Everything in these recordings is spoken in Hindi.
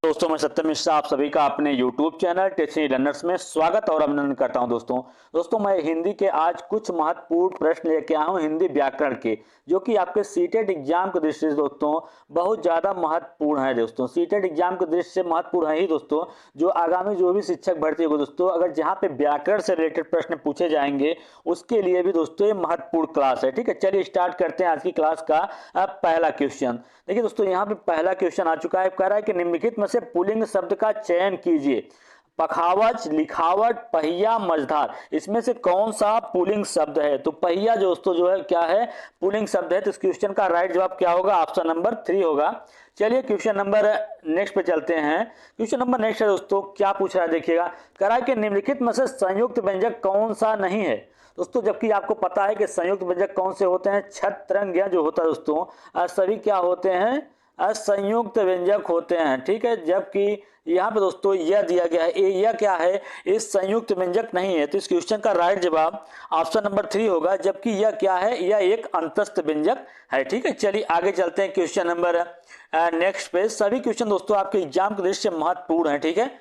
दोस्तों मैं सत्यम मिश्रा आप सभी का अपने YouTube चैनल टेक्निकल लर्नर्स में स्वागत और अभिनंदन करता हूं। दोस्तों मैं हिंदी के आज कुछ महत्वपूर्ण प्रश्न लेके आया हूं हिंदी व्याकरण के, जो कि आपके सीटेट एग्जाम की दृष्टि से दोस्तों बहुत ज़्यादा महत्वपूर्ण है। दोस्तों सीटेट एग्जाम की दृष्टि से महत्वपूर्ण है ही दोस्तों, जो आगामी जो भी शिक्षक भर्ती होगी दोस्तों, अगर जहाँ पे व्याकरण से रिलेटेड प्रश्न पूछे जाएंगे उसके लिए भी दोस्तों ये महत्वपूर्ण क्लास है। ठीक है, चलिए स्टार्ट करते हैं आज की क्लास का पहला क्वेश्चन। देखिए दोस्तों यहाँ पे पहला क्वेश्चन आ चुका है, कह रहा है कि निम्नलिखित में से पुल्लिंग शब्द का चयन कीजिए। पखावज, लिखावट, पहिया, मझधार, इसमें से कौन सा पुल्लिंग शब्द है? तो पहिया दोस्तों जो है क्या है, पुल्लिंग शब्द है। तो इस क्वेश्चन का राइट जवाब क्या होगा? ऑप्शन नंबर 3 होगा। चलिए क्वेश्चन नंबर नेक्स्ट पे चलते हैं। क्वेश्चन नंबर नेक्स्ट है दोस्तों, क्या पूछ रहा है देखिएगा, कह रहा है कि निम्नलिखित में से संयुक्त व्यंजक कौन सा नहीं है? दोस्तों जबकि आपको पता है कि संयुक्त व्यंजक कौन से होते हैं, छत्रंग जो होता है दोस्तों सभी क्या होते हैं, संयुक्त व्यंजक होते हैं। ठीक है, जबकि यहाँ पे दोस्तों यह दिया गया है, यह क्या है, इस संयुक्त व्यंजक नहीं है। तो इस क्वेश्चन का राइट जवाब ऑप्शन नंबर 3 होगा, जबकि यह क्या है, यह एक अंतस्थ व्यंजक है। ठीक है, चलिए आगे चलते हैं क्वेश्चन नंबर नेक्स्ट पे। सभी क्वेश्चन दोस्तों आपके एग्जाम के दृष्टि से महत्वपूर्ण है। ठीक है,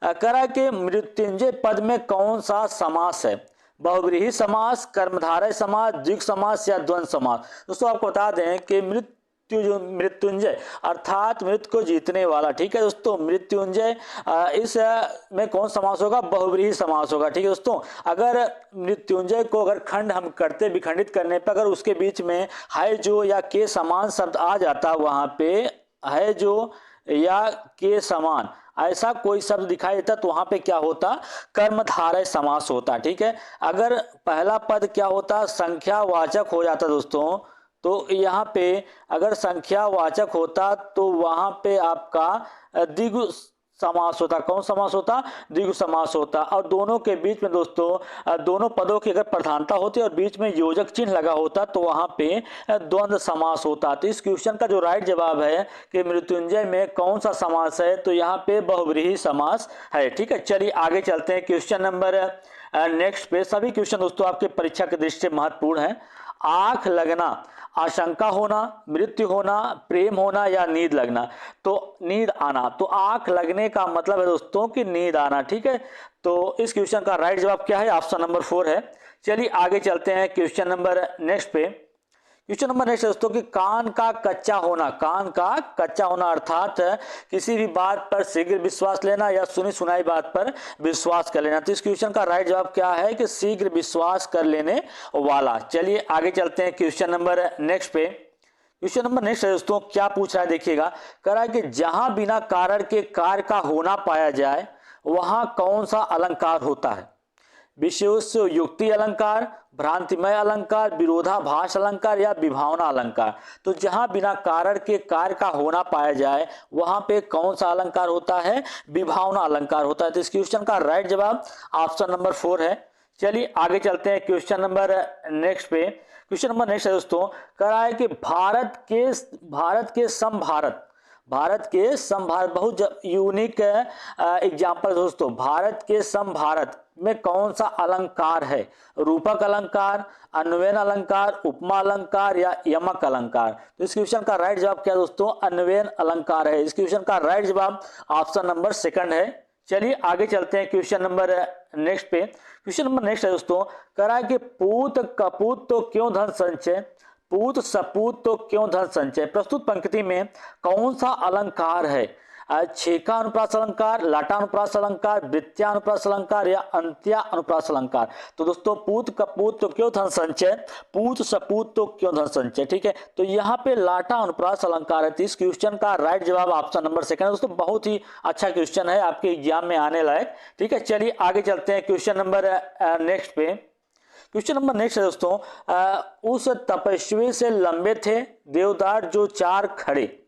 कह रहा है कि मृत्युंजय पद में कौन सा समास है? बहुव्रीहि समास, कर्मधारय समास, द्विगु समास या द्वंद्व समास? दोस्तों आपको बता दें कि मृत्युंजय अर्थात मृत्यु को जीतने वाला। ठीक है दोस्तों, मृत्युंजय इस में कौन समास होगा? बहुव्रीहि समास होगा। ठीक है दोस्तों, अगर मृत्युंजय को अगर खंड हम करते, विखंडित करने पर अगर उसके बीच में है जो या के समान शब्द आ जाता, वहां पे है जो या के समान ऐसा कोई शब्द दिखाई देता तो वहां पे क्या होता? कर्मधारय समास होता। ठीक है, अगर पहला पद क्या होता? संख्यावाचक हो जाता दोस्तों, तो यहाँ पे अगर संख्यावाचक होता तो वहां पे आपका द्विगु समास होता। कौन समास होता? द्विगु समास होता। और दोनों के बीच में दोस्तों दोनों पदों की अगर प्रधानता होती और बीच में योजक चिन्ह लगा होता तो वहां पे द्वंद्व समास होता। तो इस क्वेश्चन का जो राइट जवाब है कि मृत्युंजय में कौन सा समास है, तो यहाँ पे बहुव्रीहि समास है। ठीक है, चलिए आगे चलते हैं क्वेश्चन नंबर नेक्स्ट पे। सभी क्वेश्चन दोस्तों आपके परीक्षा की दृष्टि से महत्वपूर्ण है। आंख लगना, आशंका होना, मृत्यु होना, प्रेम होना या नींद लगना? तो नींद आना। तो आंख लगने का मतलब है दोस्तों कि नींद आना। ठीक है, तो इस क्वेश्चन का राइट जवाब क्या है? ऑप्शन नंबर 4 है। चलिए आगे चलते हैं क्वेश्चन नंबर नेक्स्ट पे। क्वेश्चन नंबर नेक्स्ट दोस्तों कि कान का कच्चा होना, कान का कच्चा होना अर्थात किसी भी बात पर शीघ्र विश्वास लेना या सुनी सुनाई बात पर विश्वास कर लेना। तो इस क्वेश्चन का राइट जवाब क्या है कि शीघ्र विश्वास कर लेने वाला। चलिए आगे चलते हैं क्वेश्चन नंबर नेक्स्ट पे। क्वेश्चन नंबर नेक्स्ट है दोस्तों, क्या पूछ रहा है देखिएगा, कह रहा है कि जहां बिना कारण के कार्य का होना पाया जाए वहां कौन सा अलंकार होता है? विशेष युक्ति अलंकार, भ्रांतिमय अलंकार, विरोधाभास अलंकार या विभावना अलंकार? तो जहां बिना कारण के कार्य का होना पाया जाए वहां पे कौन सा अलंकार होता है? विभावना अलंकार होता है। तो इस क्वेश्चन का राइट जवाब ऑप्शन नंबर 4 है। चलिए आगे चलते हैं क्वेश्चन नंबर नेक्स्ट पे। क्वेश्चन नंबर नेक्स्ट है दोस्तों, कह रहा है कि भारत के समभारत बहुत यूनिक एग्जाम्पल दोस्तों। भारत के समभारत में कौन सा अलंकार है? रूपक अलंकार, अन्वयन अलंकार, उपमा अलंकार या यमक अलंकार? तो इस क्वेश्चन का राइट जवाब क्या दोस्तों? अन्वयन अलंकार है। इस क्वेश्चन का राइट जवाब ऑप्शन नंबर 2 है। चलिए आगे चलते हैं क्वेश्चन नंबर नेक्स्ट पे। क्वेश्चन नंबर नेक्स्ट है दोस्तों, कह रहा है कि पूत कपूत तो क्यों धन संचय, पूत सपूत तो क्यों धन संचय? प्रस्तुत पंक्ति में कौन सा अलंकार है? छेका अनुप्रास अलंकार, लाटा अनुप्रास अलंकार, वृत्त्या अनुप्रास अलंकार या अंत्या अनुप्रास अलंकार? तो दोस्तों पूत कपूत तो क्यों धन संचय, पूत सपूत तो क्यों धन संचय? ठीक है, तो यहाँ पे लाटा अनुप्रास अलंकार है। तो इस क्वेश्चन का राइट जवाब ऑप्शन नंबर 2 है दोस्तों। बहुत ही अच्छा क्वेश्चन है, आपके एग्जाम में आने लायक। ठीक है, चलिए आगे चलते हैं क्वेश्चन नंबर नेक्स्ट पे। क्वेश्चन नंबर नेक्स्ट है दोस्तों, उस तपस्वी से लंबे थे देवदार जो 4 खड़े,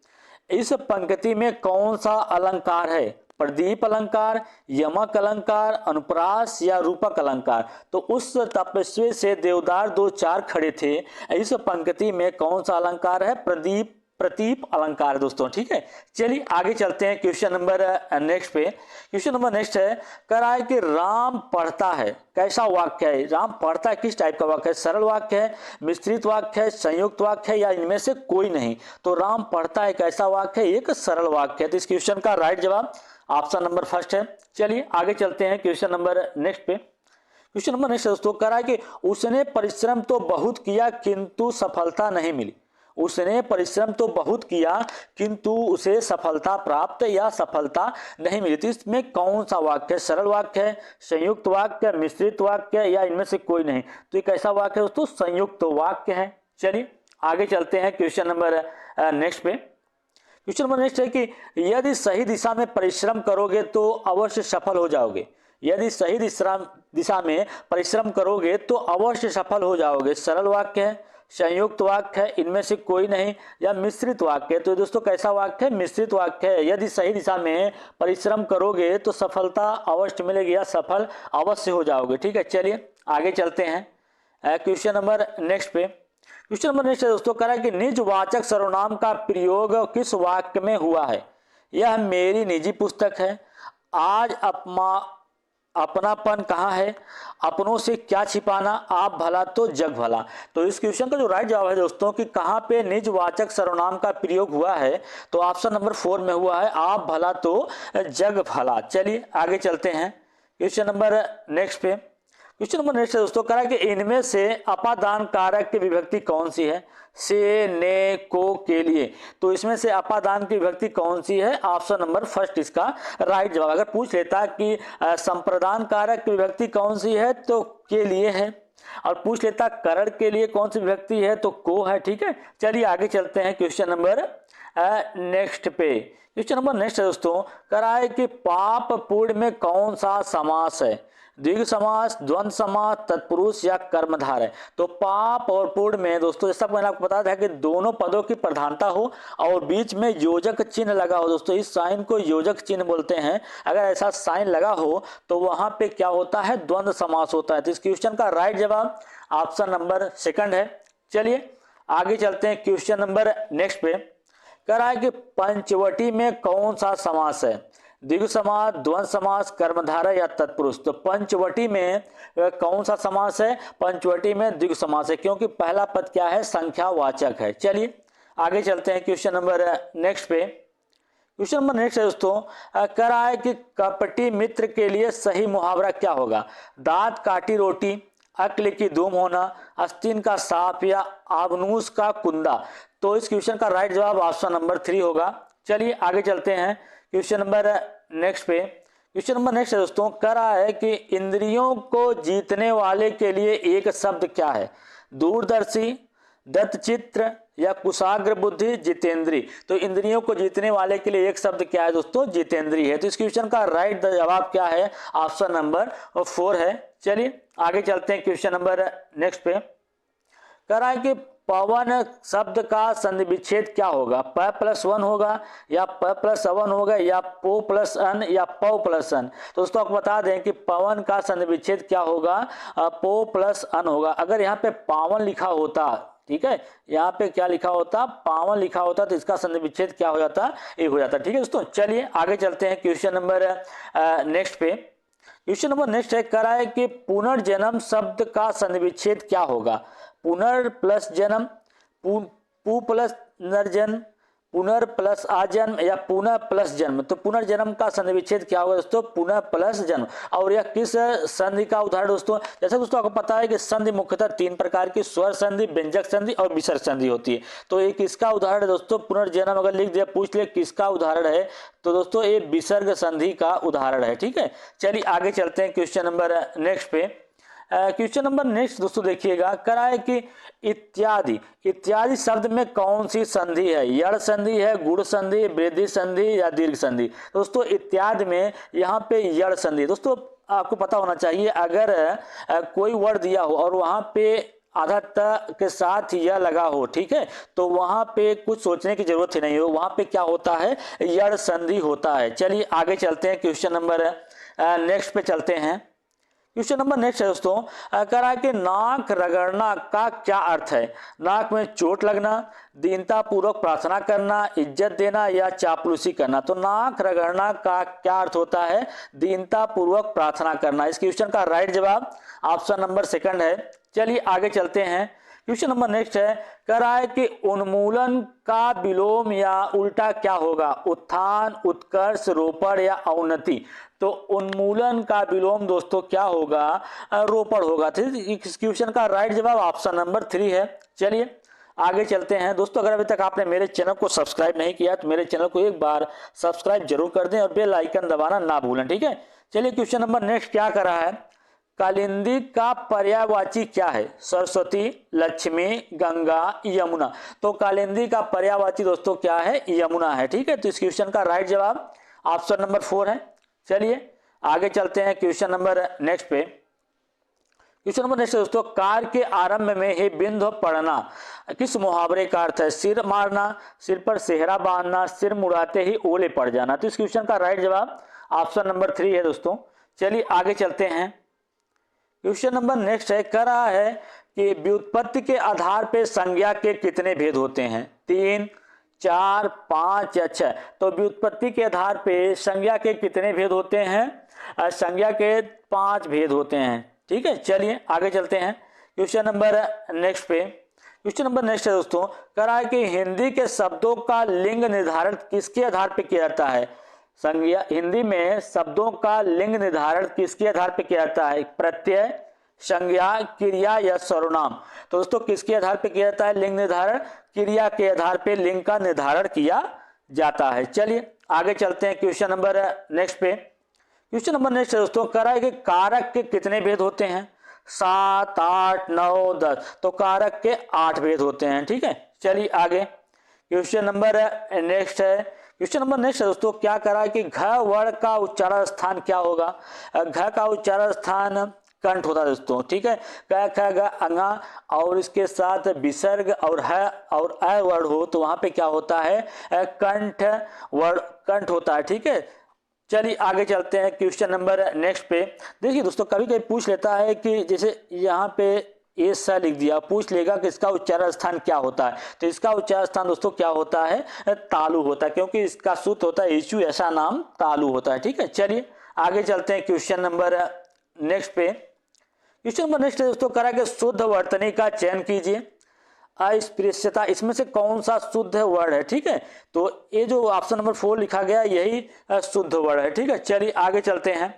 इस पंक्ति में कौन सा अलंकार है? प्रदीप अलंकार, यमक अलंकार, अनुप्रास या रूपक अलंकार? तो उस तपस्वी से देवदार 2 4 खड़े थे, इस पंक्ति में कौन सा अलंकार है? प्रदीप प्रतीप अलंकार है दोस्तों। ठीक है, चलिए आगे चलते हैं क्वेश्चन नंबर नेक्स्ट पे। क्वेश्चन नंबर नेक्स्ट है, कह रहा है कि राम पढ़ता है, कैसा वाक्य है? राम पढ़ता है किस टाइप का वाक्य है? सरल वाक्य है, मिश्रित वाक्य है, संयुक्त वाक्य है, या इनमें से कोई नहीं? तो राम पढ़ता है कैसा वाक्य है? एक सरल वाक्य है। तो इस क्वेश्चन का राइट जवाब ऑप्शन नंबर फर्स्ट है। चलिए आगे चलते हैं क्वेश्चन नंबर नेक्स्ट पे। क्वेश्चन नंबर नेक्स्ट दोस्तों कह रहा है कि उसने परिश्रम तो बहुत किया किंतु सफलता नहीं मिली। उसने परिश्रम तो बहुत किया किंतु उसे सफलता प्राप्त या सफलता नहीं मिली। तो इसमें कौन सा वाक्य है? सरल वाक्य है, संयुक्त वाक्य, मिश्रित वाक्य, या इनमें से कोई नहीं? तो ये कैसा वाक्य है दोस्तों? संयुक्त वाक्य है। चलिए आगे चलते हैं क्वेश्चन नंबर नेक्स्ट पे। क्वेश्चन नंबर नेक्स्ट है कि यदि सही दिशा में परिश्रम करोगे तो अवश्य सफल हो जाओगे। यदि सही दिशा में परिश्रम करोगे तो अवश्य सफल हो जाओगे। सरल वाक्य है, संयुक्त वाक्य है, इनमें से कोई नहीं, या मिश्रित वाक्य है? तो दोस्तों कैसा वाक्य है? मिश्रित वाक्य है। यदि सही दिशा में परिश्रम करोगे तो सफलता अवश्य मिलेगी या सफल अवश्य हो जाओगे। ठीक है, चलिए आगे चलते हैं क्वेश्चन नंबर नेक्स्ट पे। क्वेश्चन नंबर नेक्स्ट दोस्तों कह रहा है कि निजवाचक सर्वनाम का प्रयोग किस वाक्य में हुआ है? यह मेरी निजी पुस्तक है, आज अपनापन कहाँ है, अपनों से क्या छिपाना, आप भला तो जग भला। तो इस क्वेश्चन का जो राइट जवाब है दोस्तों कि कहाँ पे निजवाचक सर्वनाम का प्रयोग हुआ है, तो ऑप्शन नंबर 4 में हुआ है, आप भला तो जग भला। चलिए आगे चलते हैं क्वेश्चन नंबर नेक्स्ट पे। क्वेश्चन नंबर नेक्स्ट है दोस्तों कह रहा है कि इनमें से अपादान कारक की विभक्ति कौन सी है? से, ने, को, के लिए। तो इसमें से अपादान की विभक्ति कौन सी है? ऑप्शन नंबर फर्स्ट इसका राइट जवाब। अगर पूछ लेता कि संप्रदान कारक की विभक्ति कौन सी है, तो के लिए है, और पूछ लेता करण के लिए कौन सी विभक्ति है, तो को है। ठीक है, चलिए आगे चलते हैं क्वेश्चन नंबर नेक्स्ट पे। क्वेश्चन नंबर नेक्स्ट है दोस्तों कह रहा है कि पाप पूर्ण में कौन सा समास है? द्विग समास, द्वंद्व समास, तत्पुरुष, या कर्मधार है? तो पाप और पूर्ण में दोस्तों जैसा मैंने आपको बताया था कि दोनों पदों की प्रधानता हो और बीच में योजक चिन्ह लगा हो। दोस्तों इस साइन को योजक चिन्ह बोलते हैं। अगर ऐसा साइन लगा हो तो वहां पे क्या होता है? द्वंद्व समास होता है। तो इस क्वेश्चन का राइट जवाब ऑप्शन नंबर सेकंड है। चलिए आगे चलते हैं क्वेश्चन नंबर नेक्स्ट पे। कह रहा है कि पंचवटी में कौन सा समास है? द्विगु समास, द्वंद्व समास, कर्मधारय, या तत्पुरुष? तो पंचवटी में कौन सा समास है? पंचवटी में द्विगु समास है, क्योंकि पहला पद क्या है? संख्यावाचक है। चलिए आगे चलते हैं क्वेश्चन नंबर नेक्स्ट पे। क्वेश्चन नंबर नेक्स्ट है दोस्तों कह रहा है कि कपटी मित्र के लिए सही मुहावरा क्या होगा? दांत काटी रोटी, अक्ल की धूम होना, आस्तीन का सांप, या आबनूस का कुंदा? तो इस क्वेश्चन का राइट जवाब ऑप्शन नंबर 3 होगा। चलिए आगे चलते हैं क्वेश्चन नंबर नेक्स्ट पे। क्वेश्चन नंबर नेक्स्ट है दोस्तों कह रहा है कि इंद्रियों को जीतने वाले के लिए एक शब्द क्या है? दूरदर्शी, दत्तचित्र, या कुशाग्र बुद्धि, जितेंद्री? तो इंद्रियों को जीतने वाले के लिए एक शब्द क्या है दोस्तों? जितेंद्री है। तो इस क्वेश्चन का राइट जवाब क्या है? ऑप्शन नंबर 4 है। चलिए आगे चलते हैं क्वेश्चन नंबर नेक्स्ट पे। कह रहा है कि पवन शब्द का संधि विच्छेद क्या होगा? प प्लस 1 होगा, या प प्लस 1 होगा, या पो प्लस अन, या पौ प्लस अन? तो दोस्तों आपको बता दें कि पवन का संधि विच्छेद क्या होगा? पो प्लस अन होगा। अगर यहाँ पे पावन लिखा होता, ठीक है, यहाँ पे क्या लिखा होता? पावन लिखा होता, तो इसका संधि विच्छेद क्या हो जाता? एक हो जाता। ठीक है दोस्तों, चलिए आगे चलते हैं क्वेश्चन नंबर नेक्स्ट पे। क्वेश्चन नंबर नेक्स्ट है कह रहा है कि पुनर्जन्म शब्द का संधि विच्छेद क्या होगा? पुनर् प्लस जन्म, पु प्लस नरजन्म, पुनर् प्लस आजन्म, या पुनः प्लस जन्म? तो पुनर्जन्म का संधि विच्छेद क्या होगा दोस्तों? पुनः प्लस जन्म। और यह किस संधि का उदाहरण दोस्तों? जैसे दोस्तों आपको पता है कि संधि मुख्यतः 3 प्रकार की, स्वर संधि, व्यंजक संधि और विसर्ग संधि होती है। तो ये किसका उदाहरण है दोस्तों? पुनर्जन्म अगर लिख दिया, पूछ ले किसका उदाहरण है, तो दोस्तों ये विसर्ग संधि का उदाहरण है। ठीक है, चलिए आगे चलते हैं क्वेश्चन नंबर नेक्स्ट पे। क्वेश्चन नंबर नेक्स्ट दोस्तों देखिएगा, कह रहा है कि इत्यादि, इत्यादि शब्द में कौन सी संधि है? यड़ संधि है, गुण संधि, वृद्धि संधि, या दीर्घ संधि? दोस्तों इत्यादि में यहाँ पे यड़ संधि। दोस्तों आपको पता होना चाहिए अगर कोई वर्ड दिया हो और वहाँ पे आधा त के साथ यह लगा हो, ठीक है, तो वहां पे कुछ सोचने की जरूरत ही नहीं हो, वहां पे क्या होता है? यड़ संधि होता है। चलिए आगे चलते हैं क्वेश्चन नंबर नेक्स्ट पे चलते हैं। क्वेश्चन नंबर नेक्स्ट है दोस्तों, कह रहा है कि नाक रगड़ना का क्या अर्थ है? नाक में चोट लगना, दीनता पूर्वक प्रार्थना करना, इज्जत देना या चापलूसी करना। तो नाक रगड़ना का क्या अर्थ होता है? दीनता पूर्वक प्रार्थना करना। इस क्वेश्चन का राइट जवाब ऑप्शन नंबर सेकंड है। चलिए आगे चलते हैं। क्वेश्चन नंबर नेक्स्ट है, कह रहा है कि उन्मूलन का विलोम या उल्टा क्या होगा? उत्थान, उत्कर्ष, रोपण या अवनति। तो उन्मूलन का विलोम दोस्तों क्या होगा? रोपण होगा। तो इस क्वेश्चन का राइट जवाब ऑप्शन नंबर 3 है। चलिए आगे चलते हैं दोस्तों। अगर अभी तक आपने मेरे चैनल को सब्सक्राइब नहीं किया तो मेरे चैनल को एक बार सब्सक्राइब जरूर कर दें और बेल आइकन दबाना ना भूलें, ठीक है। चलिए क्वेश्चन नंबर नेक्स्ट क्या कर रहा है, कालिंदी का पर्यायवाची क्या है? सरस्वती, लक्ष्मी, गंगा, यमुना। तो कालिंदी का पर्यायवाची दोस्तों क्या है? यमुना है, ठीक है। तो इस क्वेश्चन का राइट जवाब ऑप्शन नंबर 4 है। चलिए आगे चलते हैं क्वेश्चन नंबर नेक्स्ट पे। क्वेश्चन नंबर नेक्स्ट दोस्तों, कार के आरंभ में ही बिंदु पड़ना किस मुहावरे का अर्थ है? सिर मारना, सिर पर सेहरा बांधना, सिर मुड़ाते ही ओले पड़ जाना। तो इस क्वेश्चन का राइट जवाब ऑप्शन नंबर 3 है दोस्तों। चलिए आगे चलते हैं। क्वेश्चन नंबर नेक्स्ट है, कह रहा है कि व्युत्पत्ति के आधार पे संज्ञा के कितने भेद होते हैं? 3, 4, 5 या 6। तो व्युत्पत्ति के आधार पे संज्ञा के कितने भेद होते हैं? संज्ञा के 5 भेद होते हैं, ठीक है। चलिए आगे चलते हैं क्वेश्चन नंबर नेक्स्ट पे। क्वेश्चन नंबर नेक्स्ट है दोस्तों, कह रहा है कि हिंदी के शब्दों का लिंग निर्धारण किसके आधार पर किया जाता है? संज्ञा, हिंदी में शब्दों का लिंग निर्धारण किसके आधार पर किया जाता है? प्रत्यय, संज्ञा, क्रिया या सर्वनाम। तो दोस्तों किसके आधार पर किया जाता है लिंग निर्धारण? क्रिया के आधार पर लिंग का निर्धारण किया जाता है। चलिए आगे चलते हैं क्वेश्चन नंबर नेक्स्ट पे। क्वेश्चन नंबर नेक्स्ट दोस्तों, कह रहा है कि कारक के कितने भेद होते हैं? 7, 8, 9, 10। तो कारक के 8 भेद होते हैं, ठीक है। चलिए आगे क्वेश्चन नंबर नेक्स्ट है। क्वेश्चन नंबर नेक्स्ट दोस्तों, क्या करा है कि घ वर्ण का उच्चारण स्थान क्या होगा? घ का उच्चारण स्थान कंठ होता है दोस्तों, ठीक है। क ख ग अंगा और इसके साथ विसर्ग और है और अ वर्ण हो तो वहां पे क्या होता है? कंठ वर्ण कंठ होता है, ठीक है। चलिए आगे चलते हैं क्वेश्चन नंबर नेक्स्ट पे। देखिए दोस्तों कभी कभी पूछ लेता है कि जैसे यहाँ पे ऐसा लिख दिया, पूछ लेगा कि इसका उच्चारण स्थान क्या होता है। तो इसका उच्चारण स्थान दोस्तों क्या होता है? तालु होता है, क्योंकि इसका सूत्र होता है इचू, ऐसा नाम तालु होता है, ठीक है। चलिए आगे चलते हैं क्वेश्चन नंबर नेक्स्ट पे। क्वेश्चन नंबर नेक्स्ट दोस्तों करा कि शुद्ध वर्तनी का चयन कीजिए। अस्पृश्यता, इसमें से कौन सा शुद्ध वर्ण है? ठीक है, तो ये जो ऑप्शन नंबर 4 लिखा गया यही शुद्ध वर्ण है, ठीक है। चलिए आगे चलते हैं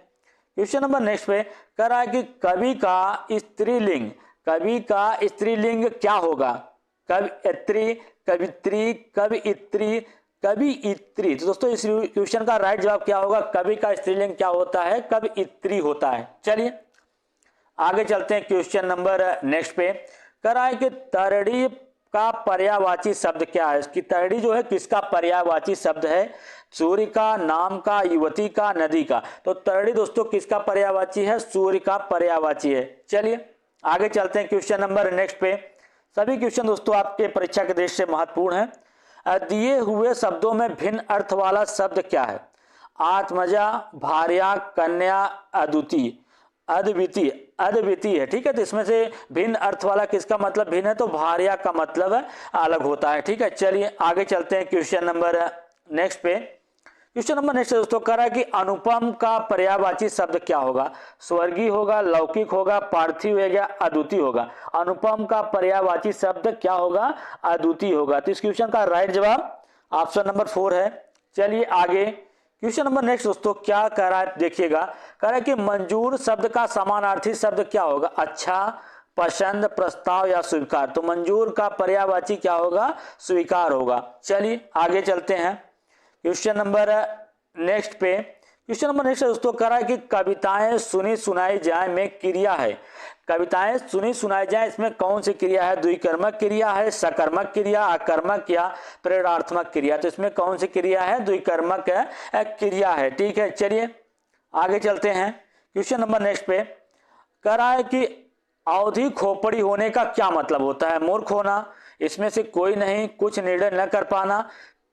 क्वेश्चन नंबर नेक्स्ट पे। कह रहा है कि कवि का स्त्रीलिंग, कवि का स्त्रीलिंग क्या होगा? कवियत्री, कवित्री, कवियत्री, कवियत्री। तो दोस्तों इस क्वेश्चन का राइट जवाब क्या होगा? कवि का स्त्रीलिंग क्या होता है? कवियत्री होता है। चलिए आगे चलते हैं क्वेश्चन नंबर नेक्स्ट पे। कह रहा है कि तरड़ी का पर्यायवाची शब्द क्या है? इसकी तरड़ी जो है किसका पर्यायवाची शब्द है? सूर्य का, नाम का, युवती का, नदी का। तो तरड़ी दोस्तों किसका पर्यायवाची है? सूर्य का पर्यायवाची है। चलिए आगे चलते हैं क्वेश्चन नंबर नेक्स्ट पे। सभी क्वेश्चन दोस्तों आपके परीक्षा के दृष्टि से महत्वपूर्ण है। दिए हुए शब्दों में भिन्न अर्थ वाला शब्द क्या है? आत्मजा, भार्या, कन्या, अद्वितीय, अद्वितीय, अद्वितीय है, ठीक है। तो इसमें से भिन्न अर्थ वाला किसका मतलब भिन्न है? तो भार्या का मतलब अलग होता है, ठीक है। चलिए आगे चलते हैं क्वेश्चन नंबर नेक्स्ट पे। क्वेश्चन नंबर नेक्स्ट दोस्तों कह रहा है कि अनुपम का पर्यायवाची शब्द क्या होगा? स्वर्गीय होगा, लौकिक होगा, पार्थिव होगा, अद्वितीय होगा। अनुपम का पर्यायवाची शब्द क्या होगा? अद्वितीय होगा। तो इस क्वेश्चन का राइट जवाब ऑप्शन नंबर 4 है। चलिए आगे क्वेश्चन नंबर नेक्स्ट दोस्तों क्या कह रहा है देखिएगा। कह रहा है कि मंजूर शब्द का समानार्थी शब्द क्या होगा? अच्छा, पसंद, प्रस्ताव या स्वीकार। तो मंजूर का पर्यायवाची क्या होगा? स्वीकार होगा। चलिए आगे चलते हैं क्वेश्चन नंबर नेक्स्ट पे। क्वेश्चन नंबर नेक्स्ट दोस्तों कह रहा है कि कविताएं सुनी सुनाई जाए में क्रिया है। कविताएं सुनी सुनाई जाए, इसमें कौन सी क्रिया है? द्विकर्मक क्रिया है, सकर्मक क्रिया, आकर्मक या प्रेरणात्मक क्रिया। तो इसमें कौन सी क्रिया है? द्विकर्मक क्रिया है, ठीक है। चलिए आगे चलते हैं क्वेश्चन नंबर नेक्स्ट पे। कह रहा है कि अवधि खोपड़ी होने का क्या मतलब होता है? मूर्ख होना, इसमें से कोई नहीं, कुछ निर्णय न कर पाना,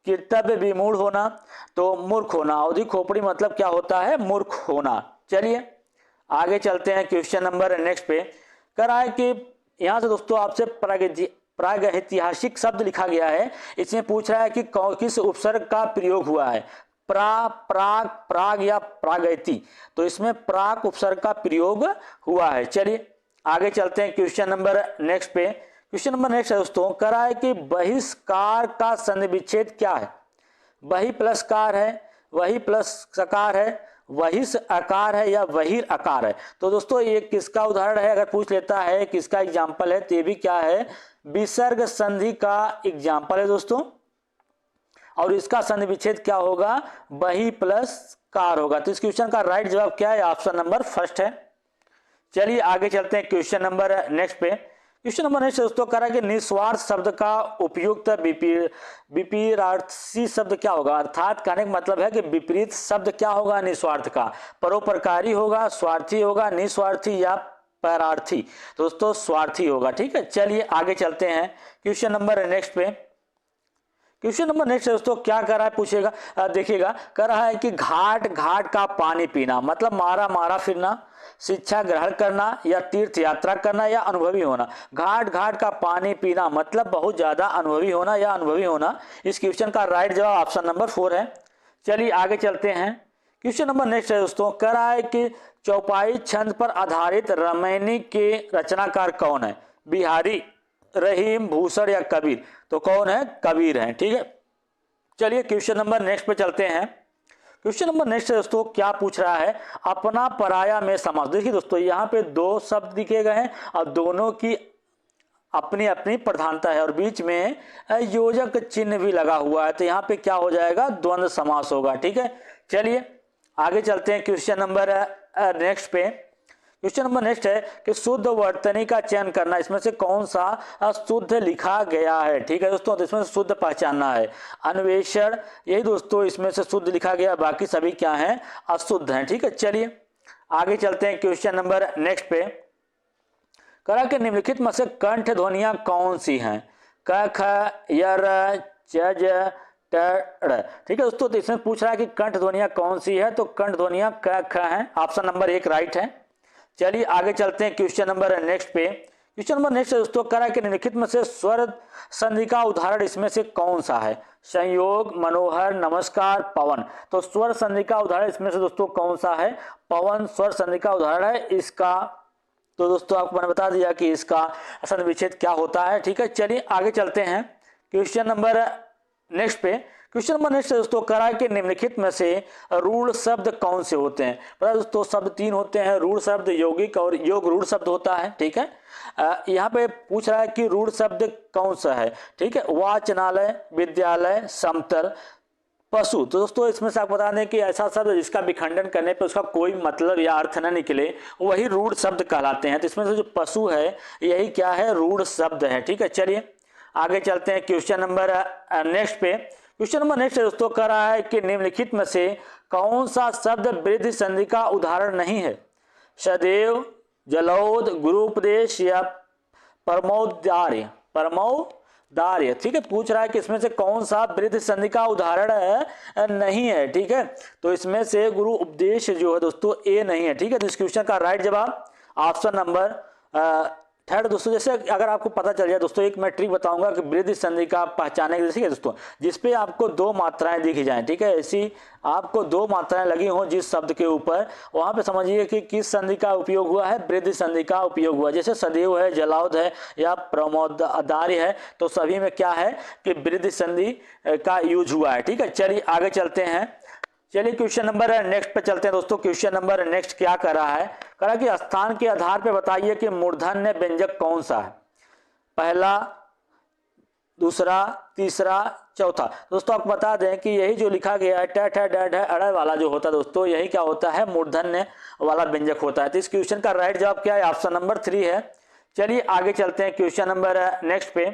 कर्तव्य विमूढ़ होना। तो मूर्ख होना, अवधि खोपड़ी मतलब क्या होता है? मूर्ख होना। चलिए आगे चलते हैं क्वेश्चन नंबर नेक्स्ट पे। कह रहा है कि यहाँ से दोस्तों आपसे प्रागैतिहासिक शब्द लिखा गया है, इसमें पूछ रहा है कि किस उपसर्ग का प्रयोग हुआ है, प्राग, प्राग या प्रागैति। तो इसमें प्राग उपसर्ग का प्रयोग हुआ है। चलिए आगे चलते हैं क्वेश्चन नंबर नेक्स्ट पे। क्वेश्चन नंबर नेक्स्ट है दोस्तों, कह रहा है कि बहिष्कार का संधि विच्छेद क्या है। वही प्लस कार है, वही प्लस सकार है, वही आकार है या वही आकार है। तो दोस्तों ये किसका उदाहरण है, अगर पूछ लेता है किसका एग्जाम्पल है तो ये भी क्या है, विसर्ग संधि का एग्जाम्पल है दोस्तों। और इसका संधि विच्छेद क्या होगा, वही प्लस कार होगा। तो इस क्वेश्चन का राइट जवाब क्या है, ऑप्शन नंबर फर्स्ट है। चलिए आगे चलते हैं क्वेश्चन नंबर नेक्स्ट पे। क्वेश्चन नंबर नेक्स्ट दोस्तों कह रहा है कि निस्वार्थ शब्द का उपयुक्त विपरीतार्थी शब्द क्या होगा। अर्थात कहने का मतलब है कि विपरीत शब्द क्या होगा निस्वार्थ का, परोपकारी होगा, स्वार्थी होगा, निस्वार्थी या परार्थी। दोस्तों स्वार्थी होगा। ठीक है, चलिए आगे चलते हैं क्वेश्चन नंबर नेक्स्ट पे। क्वेश्चन नंबर नेक्स्ट दोस्तों क्या कर रहा है पूछेगा, देखिएगा कह रहा है कि घाट घाट का पानी पीना मतलब मारा मारा फिरना, शिक्षा ग्रहण करना या तीर्थ यात्रा करना या अनुभवी होना। घाट घाट का पानी पीना मतलब बहुत ज्यादा अनुभवी होना या अनुभवी होना। इस क्वेश्चन का राइट जवाब ऑप्शन नंबर 4 है। चलिए आगे चलते हैं क्वेश्चन नंबर नेक्स्ट है दोस्तों, कह रहा है कि चौपाई छंद पर आधारित रामायणी के रचनाकार कौन है, बिहारी, रहीम, भूषण या कबीर। तो कौन है, कबीर है। ठीक है, चलिए क्वेश्चन नंबर नेक्स्ट पे चलते हैं। क्वेश्चन नंबर नेक्स्ट दोस्तों क्या पूछ रहा है, अपना पराया में समास। देखिए दोस्तों यहाँ पे दो शब्द दिखे गए हैं और दोनों की अपनी अपनी प्रधानता है और बीच में योजक चिन्ह भी लगा हुआ है। तो यहाँ पे क्या हो जाएगा, द्वंद्व समास होगा। ठीक है, चलिए आगे चलते हैं क्वेश्चन नंबर नेक्स्ट पे। क्वेश्चन नंबर नेक्स्ट है कि शुद्ध वर्तनी का चयन करना, इसमें से कौन सा शुद्ध लिखा गया है। ठीक है दोस्तों, तो इसमें से शुद्ध पहचानना है। अन्वेषण, यही दोस्तों इसमें से शुद्ध लिखा गया, बाकी सभी क्या हैं, अशुद्ध हैं। ठीक है, चलिए आगे चलते हैं क्वेश्चन नंबर नेक्स्ट पे। करा के निम्नलिखित में से कंठ ध्वनियां कौन सी हैं, क, ख, य, र, च, ज, ट, ड़। ठीक है दोस्तों, तो इसमें पूछ रहा है कि कंठ ध्वनियां कौन सी है, तो कंठ ध्वनियां क, ख हैं। ऑप्शन नंबर 1 राइट है। चलिए आगे चलते हैं क्वेश्चन नंबर नेक्स्ट पे। क्वेश्चन नंबर नेक्स्ट दोस्तों कह रहा है कि निम्नलिखित में से स्वर संधि का उदाहरण इसमें से कौन सा है, संयोग, मनोहर, नमस्कार, पवन। तो स्वर संधि का उदाहरण इसमें से दोस्तों कौन सा है, पवन स्वर संधि का उदाहरण है। इसका तो दोस्तों आपको मैंने बता दिया कि इसका संधि विच्छेद क्या होता है। ठीक है, चलिए आगे चलते हैं क्वेश्चन नंबर नेक्स्ट पे। क्वेश्चन नंबर नेक्स्ट दोस्तों कह रहा है कि निम्नलिखित में से रूढ़ शब्द कौन से होते हैं। पता दोस्तों शब्द 3 होते हैं, रूढ़ शब्द, यौगिक और योग रूढ़ शब्द होता है। ठीक है, यहाँ पे पूछ रहा है कि रूढ़ शब्द कौन सा है। ठीक है, वाचनालय, विद्यालय, समतल, पशु। तो दोस्तों इसमें से आप बता दें कि ऐसा शब्द जिसका विखंडन करने पर उसका कोई मतलब या अर्थ न निकले वही रूढ़ शब्द कहलाते हैं। तो इसमें से जो पशु है यही क्या है, रूढ़ शब्द है। ठीक है, चलिए आगे चलते हैं क्वेश्चन नंबर नेक्स्ट पे। क्वेश्चन नंबर नेक्स्ट दोस्तों कह रहा है कि निम्नलिखित में से कौन सा शब्द वृद्धि संधि का उदाहरण नहीं है, सदैव, जलौद, गुरुपदेश या परमोदार्य। परमोदार्य। ठीक है, पूछ रहा है कि इसमें से कौन सा वृद्धि संधि का उदाहरण नहीं है। ठीक है, तो इसमें से गुरु उपदेश जो है दोस्तों ए नहीं है। ठीक है, तो इस क्वेश्चन का राइट जवाब ऑप्शन नंबर थर्ड दोस्तों। जैसे अगर आपको पता चल जाए दोस्तों, एक मैं ट्रिक बताऊंगा कि वृद्धि संधि का पहचाने के, जैसे दोस्तों जिसपे आपको 2 मात्राएं दिखी जाएं। ठीक है, ऐसी आपको 2 मात्राएं लगी हों जिस शब्द के ऊपर, वहां पे समझिए कि किस संधि का उपयोग हुआ है, वृद्धि संधि का उपयोग हुआ। जैसे सदैव है, जलाउद है या प्रमोदार्य है, तो सभी में क्या है कि वृद्धि संधि का यूज हुआ है। ठीक है, चलिए आगे चलते हैं। चलिए क्वेश्चन नंबर नेक्स्ट पे चलते हैं दोस्तों। क्वेश्चन नंबर नेक्स्ट क्या कर रहा है, कह रहा है कि स्थान के आधार पे बताइए कि मूर्धन्य व्यंजक कौन सा है, पहला, दूसरा, तीसरा, चौथा। दोस्तों आपको बता दें कि यही जो लिखा गया है ट, ठ, ड, ढ, अड़ वाला जो होता है दोस्तों, यही क्या होता है, मूर्धन्य वाला व्यंजक होता है। तो इस क्वेश्चन का राइट जवाब क्या है, ऑप्शन नंबर 3 है। चलिए आगे चलते हैं क्वेश्चन नंबर नेक्स्ट पे।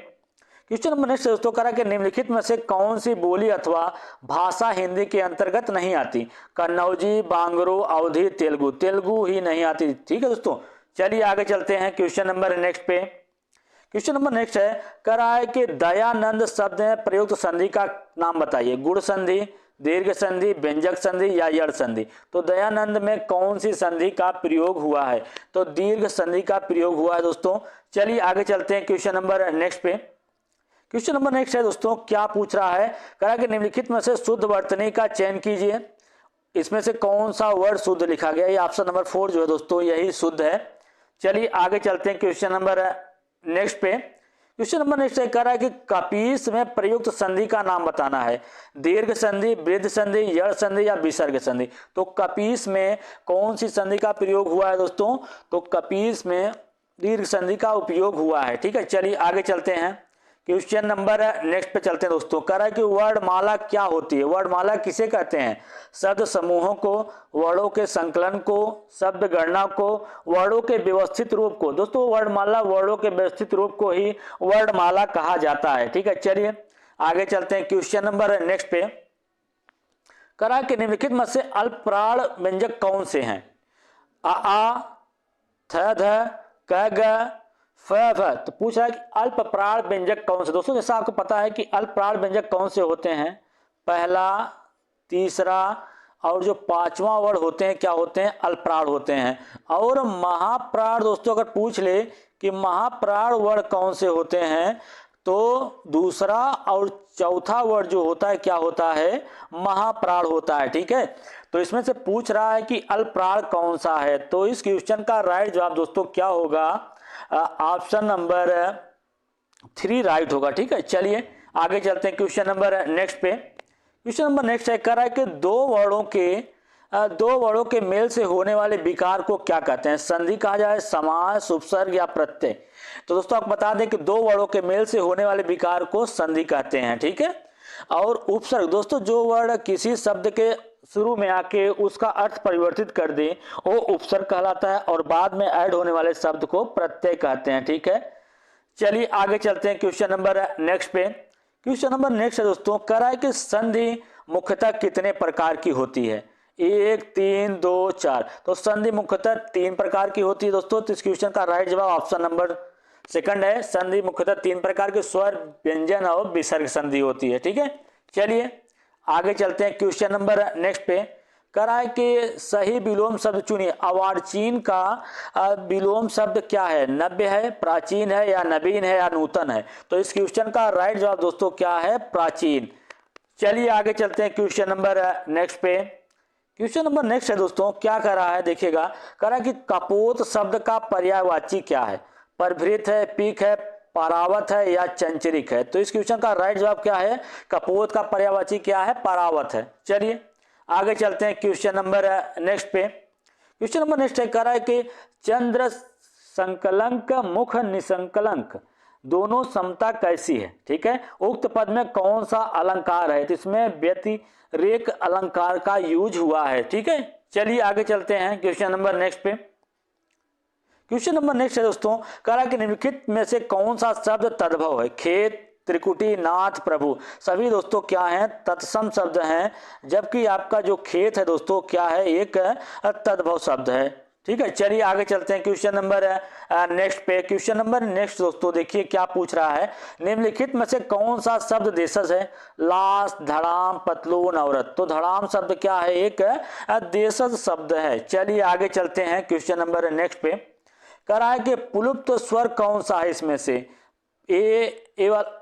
क्वेश्चन नंबर नेक्स्ट दोस्तों कह रहा है कि निम्नलिखित में से कौन सी बोली अथवा भाषा हिंदी के अंतर्गत नहीं आती, कन्नौजी, बांगरू, अवधी, तेलुगु। तेलुगु ही नहीं आती। ठीक है दोस्तों, चलिए आगे चलते हैं क्वेश्चन नंबर नेक्स्ट पे। क्वेश्चन नंबर नेक्स्ट है, कह रहा है कि दयानंद शब्द में प्रयुक्त संधि का नाम बताइए, गुण संधि, दीर्घ संधि, व्यंजक संधि या यड़ संधि। तो दयानंद में कौन सी संधि का प्रयोग हुआ है? तो दीर्घ संधि का प्रयोग हुआ है दोस्तों। चलिए आगे चलते हैं क्वेश्चन नंबर नेक्स्ट पे। क्वेश्चन नंबर नेक्स्ट है दोस्तों, क्या पूछ रहा है? कहा कि निम्नलिखित में से शुद्ध वर्तनी का चयन कीजिए। इसमें से कौन सा वर्ड शुद्ध लिखा गया? ये ऑप्शन नंबर 4 जो है दोस्तों यही शुद्ध है। चलिए आगे चलते हैं क्वेश्चन नंबर नेक्स्ट पे। क्वेश्चन नंबर नेक्स्ट कह रहा है कि कपीस में प्रयुक्त संधि का नाम बताना है। दीर्घ संधि, वृद्ध संधि, यड़ संधि या विसर्ग संधि। तो कपीस में कौन सी संधि का प्रयोग हुआ है दोस्तों? तो कपीस में दीर्घ संधि का उपयोग हुआ है। ठीक है, चलिए आगे चलते हैं। क्वेश्चन नंबर नेक्स्ट पे चलते हैं दोस्तों। कह रहा है कि वर्णमाला क्या होती है? वर्णमाला किसे कहते हैं? शब्द समूहों को, वर्णों के संकलन को, शब्द गणना को, वर्णों के व्यवस्थित रूप को। दोस्तों वर्णमाला वर्णों के व्यवस्थित रूप को ही वर्णमाला कहा जाता है। ठीक है, चलिए आगे चलते हैं क्वेश्चन नंबर नेक्स्ट पे। कह रहा है कि निम्नलिखित में से अल्पप्राण व्यंजक कौन से हैं? आ, थ, ध, क, ग, फ। तो पूछ रहा है कि अल्पप्राण व्यंजक कौन से? दोस्तों जैसा आपको पता है कि अल्पप्राण व्यंजक कौन से होते हैं? पहला, तीसरा और जो पांचवा वर्ण होते हैं क्या होते हैं? अल्पप्राण होते हैं। और महाप्राण दोस्तों अगर पूछ ले कि महाप्राण वर्ण कौन से होते हैं, तो दूसरा और चौथा वर्ण जो होता है क्या होता है? महाप्राण होता है। ठीक है, तो इसमें से पूछ रहा है कि अल्पप्राण कौन सा है। तो इस क्वेश्चन का राइट जवाब दोस्तों क्या होगा? ऑप्शन नंबर 3 राइट होगा। ठीक है, चलिए आगे चलते हैं क्वेश्चन नंबर नेक्स्ट पे। क्वेश्चन नंबर नेक्स्ट कह रहा है कि दो वर्णों के मेल से होने वाले विकार को क्या कहते हैं? संधि कहा जाए, समास, उपसर्ग या प्रत्यय। तो दोस्तों आपको बता दें कि दो वर्णों के मेल से होने वाले विकार को संधि कहते हैं। ठीक है, और उपसर्ग दोस्तों जो वर्ण किसी शब्द के शुरू में आके उसका अर्थ परिवर्तित कर दे वो उपसर्ग कहलाता है, और बाद में ऐड होने वाले शब्द को प्रत्यय कहते हैं। ठीक है, चलिए आगे चलते हैं क्वेश्चन नंबर नेक्स्ट पे। क्वेश्चन नंबर नेक्स्ट है दोस्तों, कह रहा है कि संधि मुख्यतः कितने प्रकार की होती है? 1, 3, 2, 4। तो संधि मुख्यतः 3 प्रकार की होती है दोस्तों। तो इस क्वेश्चन का राइट जवाब ऑप्शन नंबर सेकंड है। संधि मुख्यतः 3 प्रकार के स्वर, व्यंजन और विसर्ग संधि होती है। ठीक है, चलिए आगे चलते हैं क्वेश्चन नंबर नेक्स्ट पे। कह रहा है कि सही विलोम शब्द चुनिए। अर्वाचीन का विलोम शब्द क्या है? नव्य है, प्राचीन है या नवीन है या नूतन है? तो इस क्वेश्चन का राइट जवाब दोस्तों क्या है? प्राचीन। चलिए आगे चलते हैं क्वेश्चन नंबर नेक्स्ट पे। क्वेश्चन नंबर नेक्स्ट है दोस्तों, क्या कह रहा है देखिएगा। कह रहा है कि कपोत शब्द का पर्यायवाची क्या है? परभृत है, पीक है, परावत है या चंचरिक है? तो इस क्वेश्चन का राइट जवाब क्या है? कपोत का पर्यायवाची क्या है? परावत है। चलिए आगे चलते हैं क्वेश्चन नंबर नेक्स्ट पे। क्वेश्चन नंबर नेक्स्ट कह रहा है कि चंद्र संकलंक मुख निसंकलंक दोनों समता कैसी है? ठीक है, उक्त पद में कौन सा अलंकार है? तो इसमें व्यतिरेक अलंकार का यूज हुआ है। ठीक है, चलिए आगे चलते हैं क्वेश्चन नंबर नेक्स्ट पे। क्वेश्चन नंबर नेक्स्ट है दोस्तों, कह रहा है कि निम्नलिखित में से कौन सा शब्द तद्भव है? खेत, त्रिकुटी, नाथ, प्रभु। सभी दोस्तों क्या हैं? तत्सम शब्द हैं, जबकि आपका जो खेत है दोस्तों क्या है? एक तद्भव शब्द है। ठीक है, चलिए आगे चलते हैं क्वेश्चन नंबर नेक्स्ट पे। क्वेश्चन नंबर नेक्स्ट दोस्तों देखिए क्या पूछ रहा है। निम्नलिखित में से कौन सा शब्द देशज है? लाश, धड़ाम, पतलून, औरत। तो धड़ाम शब्द क्या है? एक देशज शब्द है। चलिए आगे चलते हैं क्वेश्चन नंबर नेक्स्ट पे। कह रहा है कि पुलुप्त स्वर कौन सा है इसमें से?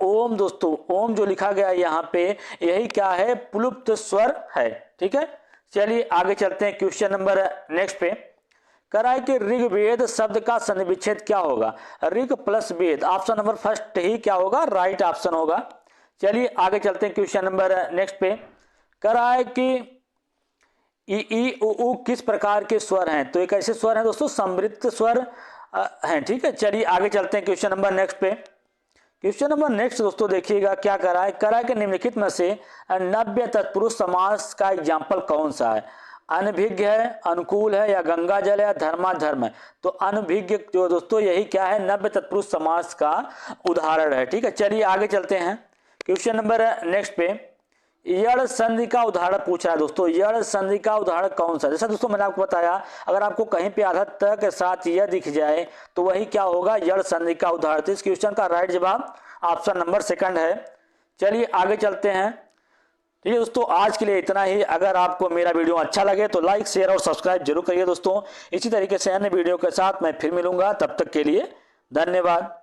ओम दोस्तों, ओम जो लिखा गया है यहाँ पे यही क्या है? पुलुप्त स्वर है। ठीक है, चलिए आगे चलते हैं क्वेश्चन नंबर नेक्स्ट पे। कह रहा है कि ऋग्वेद शब्द का संधि विच्छेद क्या होगा? ऋग प्लस वेद। ऑप्शन नंबर फर्स्ट ही क्या होगा? राइट ऑप्शन होगा। चलिए आगे चलते हैं क्वेश्चन नंबर नेक्स्ट पे। कह रहा है कि ई उ ऊ किस प्रकार के स्वर हैं? तो एक ऐसे स्वर हैं दोस्तों समृद्ध स्वर हैं। ठीक है, चलिए आगे चलते हैं क्वेश्चन नंबर नेक्स्ट पे। क्वेश्चन नंबर नेक्स्ट दोस्तों देखिएगा क्या कह रहा है। कह रहा है कि निम्नलिखित में से नव्य तत्पुरुष समास का एग्जाम्पल कौन सा है? अनभिज्ञ है, अनुकूल है या गंगा जल है, धर्माधर्म है? तो अनभिज्ञ जो दोस्तों यही क्या है? नव्य तत्पुरुष समास का उदाहरण है। ठीक है, चलिए आगे चलते हैं क्वेश्चन नंबर नेक्स्ट पे। यड़ संधि का उदाहरण पूछ रहा है दोस्तों। यड़ संधि का उदाहरण कौन सा? जैसा दोस्तों मैंने आपको बताया, अगर आपको कहीं पे आधा त के साथ यह दिख जाए तो वही क्या होगा? यड़ संधि का उदाहरण। तो इस क्वेश्चन का राइट जवाब ऑप्शन नंबर सेकंड है। चलिए आगे चलते हैं ठीक है दोस्तों, आज के लिए इतना ही। अगर आपको मेरा वीडियो अच्छा लगे तो लाइक शेयर और सब्सक्राइब जरूर करिए दोस्तों। इसी तरीके से अन्य वीडियो के साथ मैं फिर मिलूंगा, तब तक के लिए धन्यवाद।